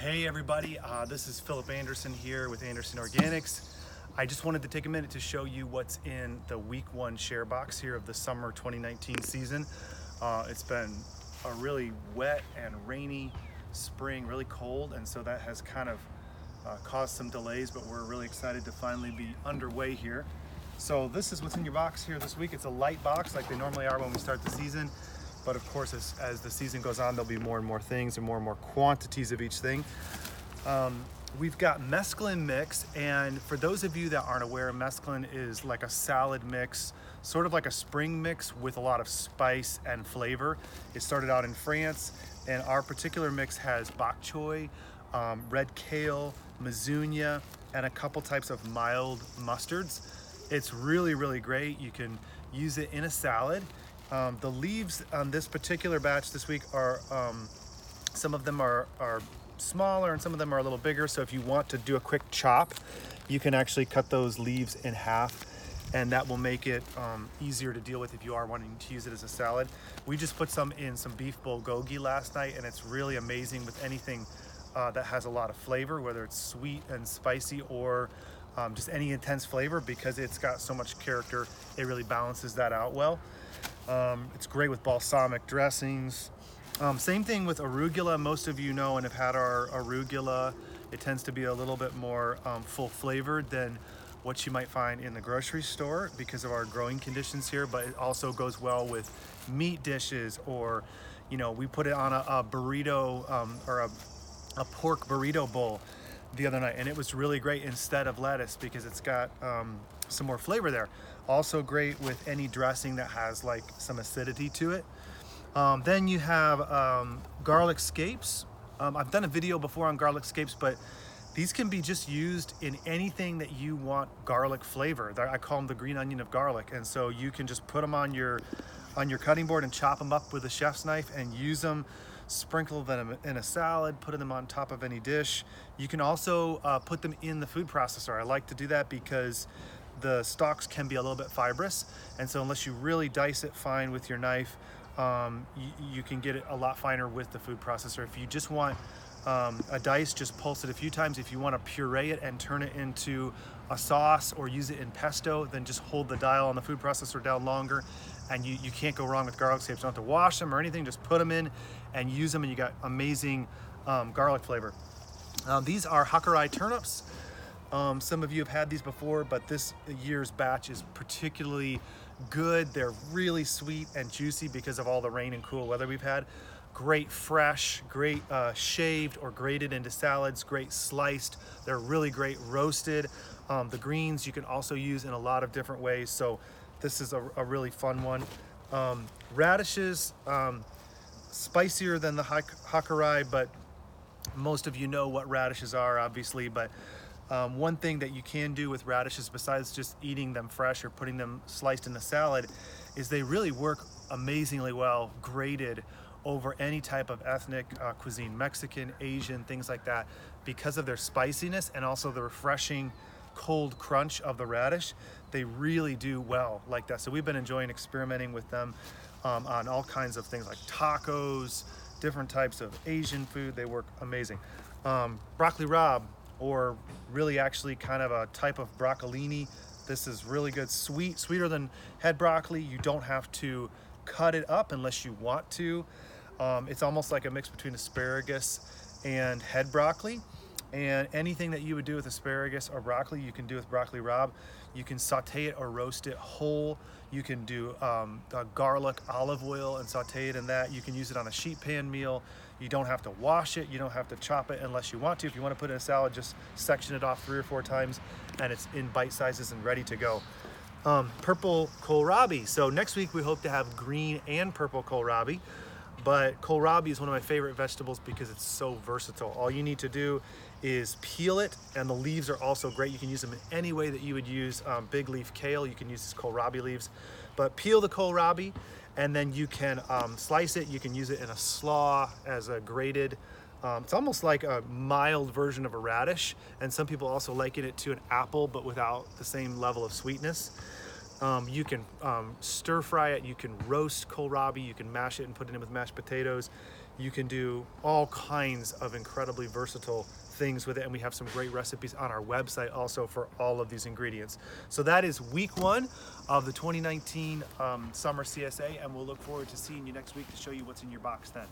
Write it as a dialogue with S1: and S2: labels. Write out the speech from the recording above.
S1: Hey everybody, this is Philip Anderson here with Anderson Organics. I just wanted to take a minute to show you what's in the week 1 share box here of the summer 2019 season. It's been a really wet and rainy spring, really cold, and so that has kind of caused some delays, but we're really excited to finally be underway here. So this is what's in your box here this week. It's a light box like they normally are when we start the season. But of course, as the season goes on, there'll be more and more things and more quantities of each thing. We've got mesclun mix, and for those of you that aren't aware, mesclun is like a salad mix, sort of like a spring mix with a lot of spice and flavor. It started out in France, and our particular mix has bok choy, red kale, mizunia, and a couple types of mild mustards. It's really, really great. You can use it in a salad. The leaves on this particular batch this week are, some of them are smaller and some of them are a little bigger. So if you want to do a quick chop, you can actually cut those leaves in half, and that will make it easier to deal with if you are wanting to use it as a salad. We just put some in some beef bulgogi last night, and it's really amazing with anything that has a lot of flavor, whether it's sweet and spicy or just any intense flavor, because it's got so much character. It really balances that out well. It's great with balsamic dressings. Same thing with arugula. Most of you know and have had our arugula. It tends to be a little bit more full flavored than what you might find in the grocery store because of our growing conditions here, but it also goes well with meat dishes, or we put it on a burrito or a pork burrito bowl the other night, and it was really great instead of lettuce because it's got some more flavor there. Also great with any dressing that has like some acidity to it. Then you have garlic scapes. I've done a video before on garlic scapes, but these can be just used in anything that you want garlic flavor. I call them the green onion of garlic, and so you can just put them on your cutting board and chop them up with a chef's knife and use them. Sprinkle them in a salad, put them on top of any dish. You can also put them in the food processor. I like to do that because the stalks can be a little bit fibrous, and so unless you really dice it fine with your knife, you can get it a lot finer with the food processor. If you just want a dice, just pulse it a few times. If you want to puree it and turn it into a sauce or use it in pesto, then just hold the dial on the food processor down longer, and you can't go wrong with garlic scapes. You don't have to wash them or anything, just put them in and use them, and you got amazing garlic flavor. These are hakurei turnips. Some of you have had these before, but this year's batch is particularly good. They're really sweet and juicy because of all the rain and cool weather we've had. Great fresh, great shaved or grated into salads, great sliced. They're really great roasted. The greens you can also use in a lot of different ways, so this is a really fun one. Radishes, spicier than the hakurei, but most of you know what radishes are, obviously. But one thing that you can do with radishes, besides just eating them fresh or putting them sliced in the salad, is they really work amazingly well grated over any type of ethnic cuisine, Mexican, Asian, things like that, because of their spiciness and also the refreshing cold crunch of the radish. They really do well like that. So we've been enjoying experimenting with them on all kinds of things like tacos, different types of Asian food. They work amazing. Broccoli raab, or really actually kind of a type of broccolini. This is really good, sweeter than head broccoli. You don't have to cut it up unless you want to. It's almost like a mix between asparagus and head broccoli. And anything that you would do with asparagus or broccoli, you can do with broccoli raab. You can saute it or roast it whole. You can do garlic olive oil and saute it in that. You can use it on a sheet pan meal. You don't have to wash it. You don't have to chop it unless you want to. If you want to put it in a salad, just section it off 3 or 4 times, and it's in bite sizes and ready to go. Purple kohlrabi. So next week we hope to have green and purple kohlrabi. But kohlrabi is one of my favorite vegetables because it's so versatile. All you need to do is peel it, and the leaves are also great. You can use them in any way that you would use big leaf kale. You can use these kohlrabi leaves. But peel the kohlrabi, and then you can slice it. You can use it in a slaw as a grated. It's almost like a mild version of a radish, and some people also liken it to an apple, but without the same level of sweetness. You can stir fry it, you can roast kohlrabi, you can mash it and put it in with mashed potatoes. You can do all kinds of incredibly versatile things with it, and we have some great recipes on our website also for all of these ingredients. So that is week 1 of the 2019 summer CSA, and we'll look forward to seeing you next week to show you what's in your box then.